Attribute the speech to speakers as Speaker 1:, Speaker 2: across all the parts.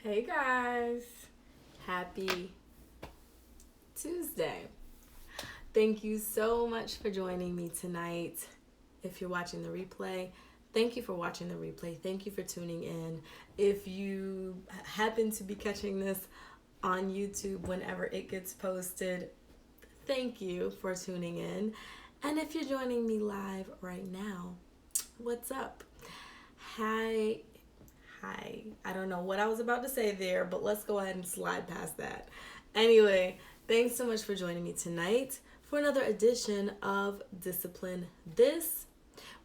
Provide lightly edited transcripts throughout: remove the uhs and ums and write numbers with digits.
Speaker 1: Hey guys, happy Tuesday. Thank you so much for joining me tonight. If you're watching the replay, thank you for watching the replay. Thank you for tuning in. If you happen to be catching this on YouTube whenever it gets posted, thank you for tuning in. And if you're joining me live right now, what's up? Hi. I don't know what I was about to say there, but let's go ahead and slide past that. Anyway, thanks so much for joining me tonight for another edition of Discipline This,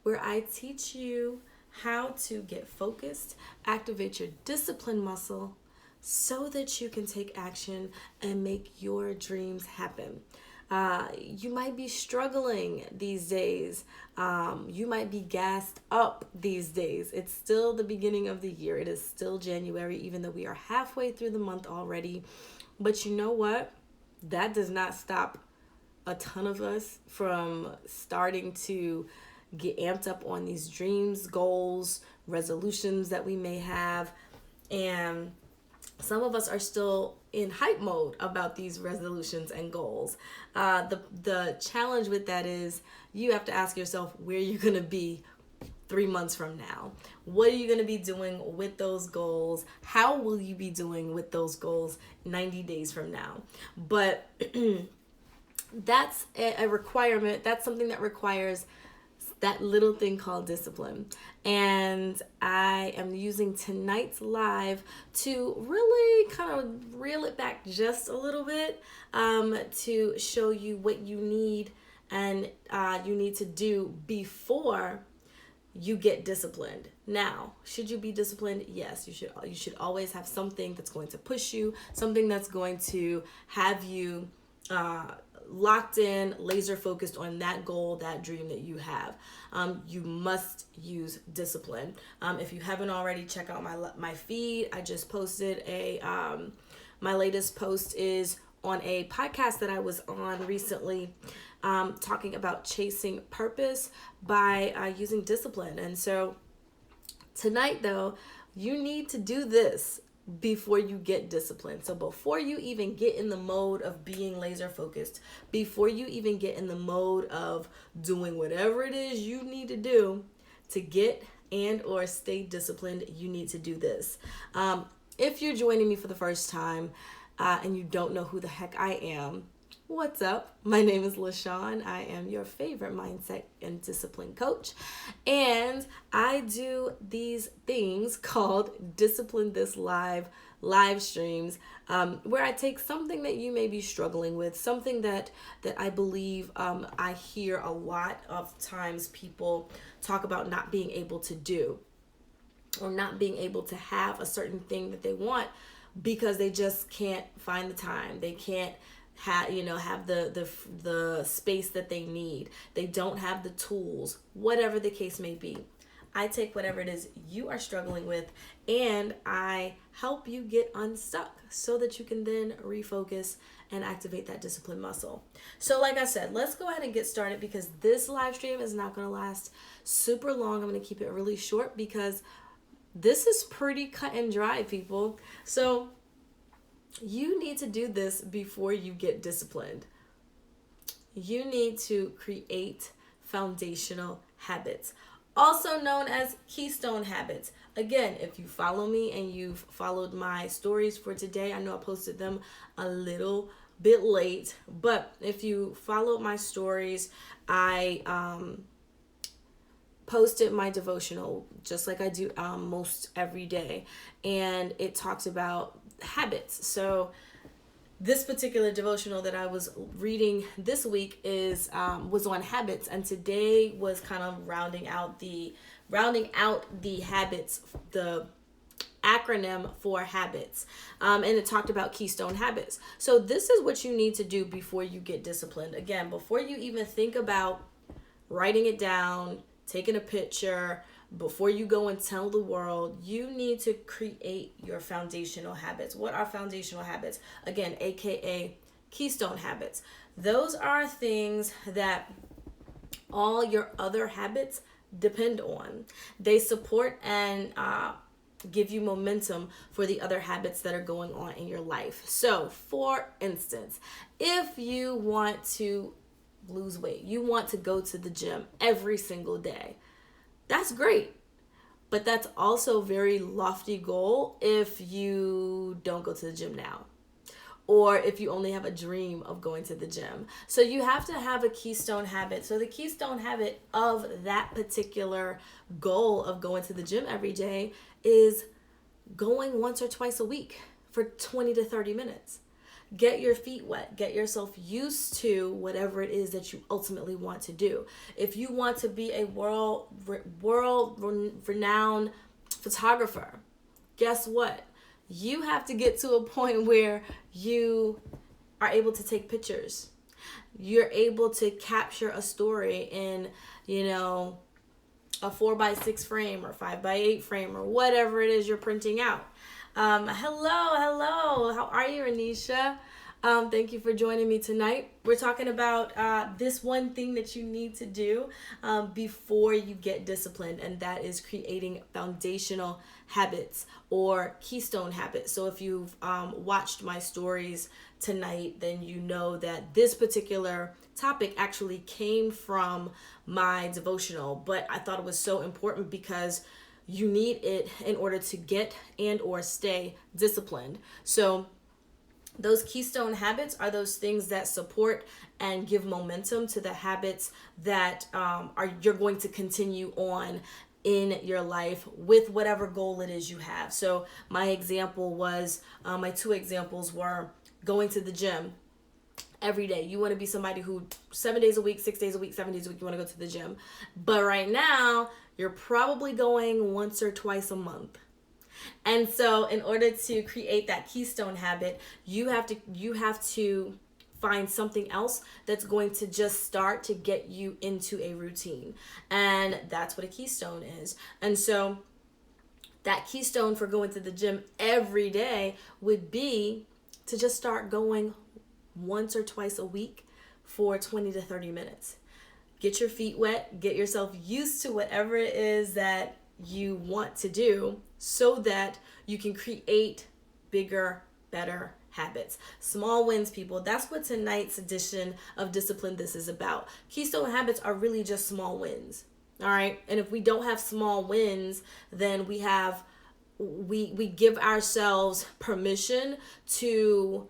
Speaker 1: where I teach you how to get focused, activate your discipline muscle so that you can take action and make your dreams happen. You might be struggling these days. You might be gassed up these days. It's still the beginning of the year. It is still January, even though we are halfway through the month already. But you know what? That does not stop a ton of us from starting to get amped up on these dreams, goals, resolutions that we may have. And some of us are still in hype mode about these resolutions and goals. The challenge with that is you have to ask yourself where you're going to be 3 months from now. What are you going to be doing with those goals? How will you be doing with those goals 90 days from now? But that's a requirement. That's something that requires that little thing called discipline. And I am using tonight's live to really kind of reel it back just a little bit, to show you what you need and you need to do before you get disciplined. Now, should you be disciplined? Yes, you should. You should always have something that's going to push you, something that's going to have you locked in, laser focused on that goal, that dream that you have. You must use discipline. If you haven't already, check out my feed. I just posted my latest post is on a podcast that I was on recently, talking about chasing purpose by using discipline. And so tonight, though, you need to do this before you get disciplined. So before you even get in the mode of being laser focused, before you even get in the mode of doing whatever it is you need to do to get and or stay disciplined, you need to do this. If you're joining me for the first time and you don't know who the heck I am, what's up? My name is LaShawn. I am your favorite mindset and discipline coach. And I do these things called Discipline This live streams, where I take something that you may be struggling with, something that I believe I hear a lot of times people talk about not being able to do or not being able to have a certain thing that they want because they just can't find the time. They can't have the space that they need. They don't have the tools, whatever the case may be. I take whatever it is you are struggling with and I help you get unstuck so that you can then refocus and activate that discipline muscle. So like I said, let's go ahead and get started because this live stream is not going to last super long. I'm going to keep it really short because this is pretty cut and dry, people. So you need to do this before you get disciplined. You need to create foundational habits, also known as Keystone habits. Again, if you follow me and you've followed my stories for today, I know I posted them a little bit late, but if you followed my stories, I posted my devotional just like I do most every day, and it talks about habits. So this particular devotional that I was reading this week was on habits, and today was kind of rounding out the habits, the acronym for habits, and it talked about Keystone habits. So this is what you need to do before you get disciplined. Again, before you even think about writing it down, taking a picture, before you go and tell the world, you need to create your foundational habits. What are foundational habits? Again, AKA Keystone habits. Those are things that all your other habits depend on. They support and give you momentum for the other habits that are going on in your life. So, for instance, if you want to lose weight, you want to go to the gym every single day, that's great. But that's also a very lofty goal if you don't go to the gym now, or if you only have a dream of going to the gym. So you have to have a keystone habit. So the keystone habit of that particular goal of going to the gym every day is going once or twice a week for 20 to 30 minutes. Get your feet wet. Get yourself used to whatever it is that you ultimately want to do. If you want to be a world renowned photographer, guess what? You have to get to a point where you are able to take pictures. You're able to capture a story in, a 4x6 frame or 5x8 frame or whatever it is you're printing out. Hello. How are you, Anisha? Thank you for joining me tonight. We're talking about this one thing that you need to do before you get disciplined, and that is creating foundational habits or keystone habits. So if you've watched my stories tonight, then you know that this particular topic actually came from my devotional, but I thought it was so important because you need it in order to get and or stay disciplined. So those keystone habits are those things that support and give momentum to the habits that you're going to continue on in your life with whatever goal it is you have. So my two examples were going to the gym every day. You want to be somebody who 7 days a week, 6 days a week, 7 days a week, you want to go to the gym. But right now, you're probably going once or twice a month. And so in order to create that keystone habit, you have to find something else that's going to just start to get you into a routine. And that's what a keystone is. And so that keystone for going to the gym every day would be to just start going once or twice a week for 20 to 30 minutes. Get your feet wet, get yourself used to whatever it is that you want to do so that you can create bigger, better habits. Small wins, people. That's what tonight's edition of Discipline This is about. Keystone habits are really just small wins. All right. And if we don't have small wins, then we give ourselves permission to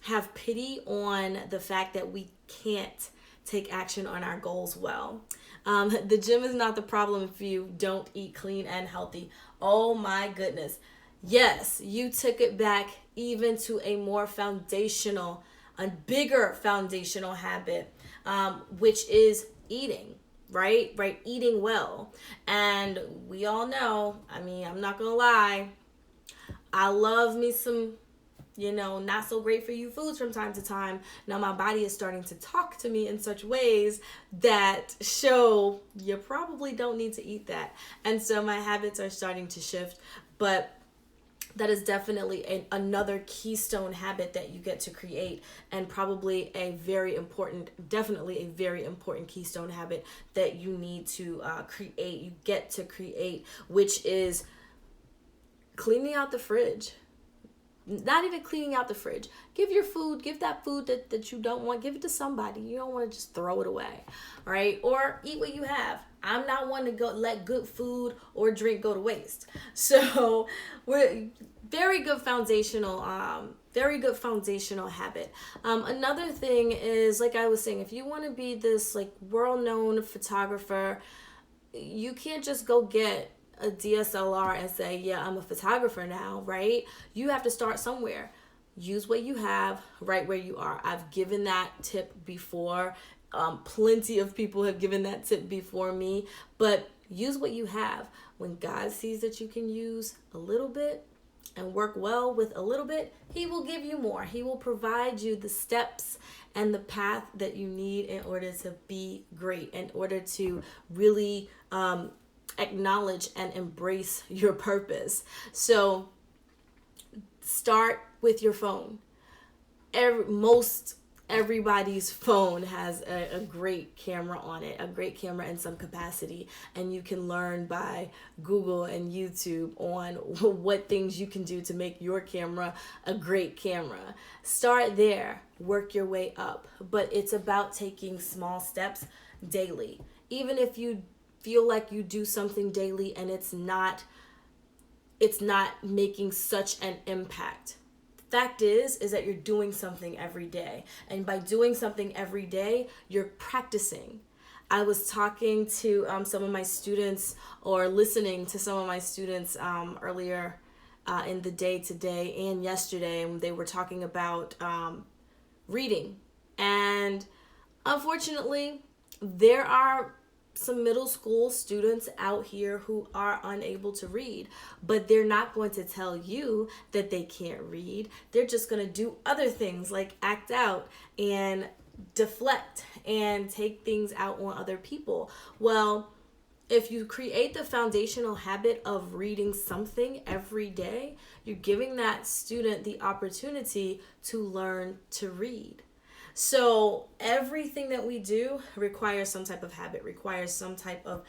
Speaker 1: have pity on the fact that we can't take action on our goals well. The gym is not the problem if you don't eat clean and healthy. Oh my goodness. Yes, you took it back even to a more foundational, a bigger foundational habit, which is eating, right? Eating well. And we all know, I'm not going to lie, I love me some not so great for you foods from time to time. Now my body is starting to talk to me in such ways that show you probably don't need to eat that. And so my habits are starting to shift, but that is definitely another keystone habit that you get to create, and probably a very important keystone habit that you need to get to create, which is cleaning out the fridge. Not even cleaning out the fridge. Give that food that you don't want, give it to somebody. You don't want to just throw it away, right? Or eat what you have. I'm not one to let good food or drink go to waste. So we're very good foundational habit. Another thing is, like I was saying, if you want to be this world-known photographer, you can't just go get a DSLR and say, yeah, I'm a photographer now, right? You have to start somewhere. Use what you have right where you are. I've given that tip before. Plenty of people have given that tip before me, but use what you have. When God sees that you can use a little bit and work well with a little bit, He will give you more. He will provide you the steps and the path that you need in order to be great, in order to really acknowledge and embrace your purpose. So start with your phone. everybody's phone has a great camera on it, a great camera in some capacity, and you can learn by Google and YouTube on what things you can do to make your camera a great camera. Start there, work your way up, but it's about taking small steps daily. Even if you feel like you do something daily and it's not making such an impact. Fact is that you're doing something every day, and by doing something every day, you're practicing. I was talking to some of my students, or listening to some of my students earlier in the day today and yesterday, and they were talking about reading. And unfortunately, there are some middle school students out here who are unable to read, but they're not going to tell you that they can't read. They're just going to do other things like act out and deflect and take things out on other people. Well, if you create the foundational habit of reading something every day, you're giving that student the opportunity to learn to read. So everything that we do requires some type of habit, requires some type of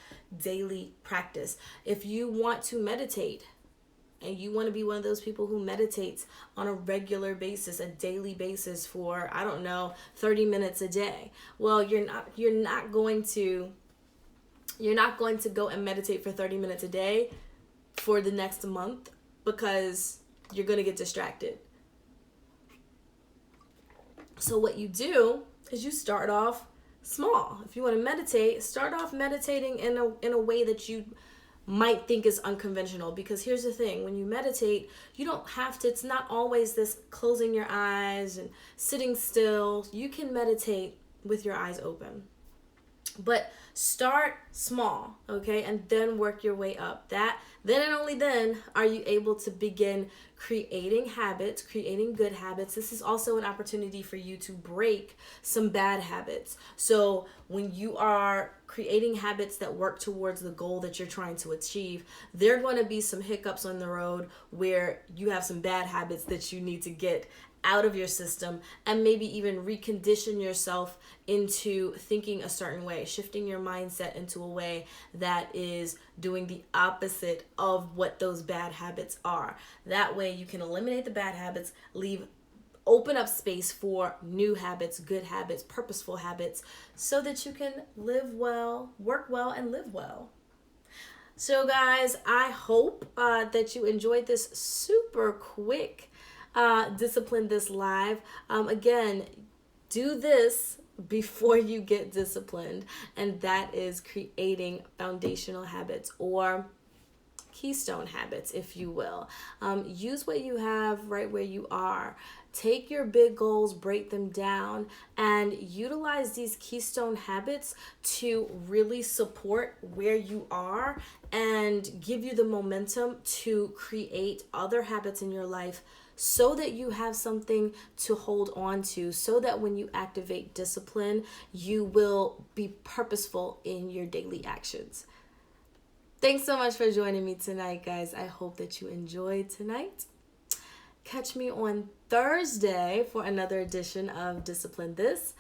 Speaker 1: daily practice. If you want to meditate and you want to be one of those people who meditates on a regular basis, a daily basis for, 30 minutes a day, well, you're not going to go and meditate for 30 minutes a day for the next month, because you're going to get distracted. So what you do is you start off small. If you want to meditate, start off meditating in a way that you might think is unconventional. Because here's the thing, when you meditate, you don't have to, it's not always this closing your eyes and sitting still. You can meditate with your eyes open. But start small, okay, and then work your way up. Then and only then are you able to begin creating habits, creating good habits. This is also an opportunity for you to break some bad habits. So when you are creating habits that work towards the goal that you're trying to achieve, there are going to be some hiccups on the road where you have some bad habits that you need to get out of your system, and maybe even recondition yourself into thinking a certain way, shifting your mindset into a way that is doing the opposite of what those bad habits are. That way you can eliminate the bad habits, open up space for new habits, good habits, purposeful habits, so that you can live well, work well, and live well. So guys, I hope that you enjoyed this super quick Discipline This live. Again, do this before you get disciplined, and that is creating foundational habits, or keystone habits, if you will. Use what you have right where you are. Take your big goals, break them down, and utilize these keystone habits to really support where you are and give you the momentum to create other habits in your life, so that you have something to hold on to, so that when you activate discipline, you will be purposeful in your daily actions. Thanks so much for joining me tonight, guys. I hope that you enjoyed tonight. Catch me on Thursday for another edition of Discipline This.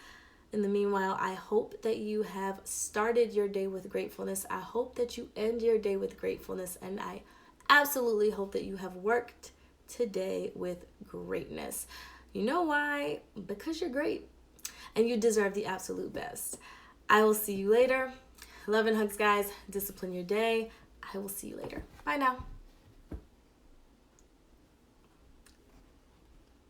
Speaker 1: In the meanwhile, I hope that you have started your day with gratefulness. I hope that you end your day with gratefulness. And I absolutely hope that you have worked today with greatness. You know why? Because you're great and you deserve the absolute best. I will see you later. Love and hugs, guys. Discipline your day. I will see you later. Bye now.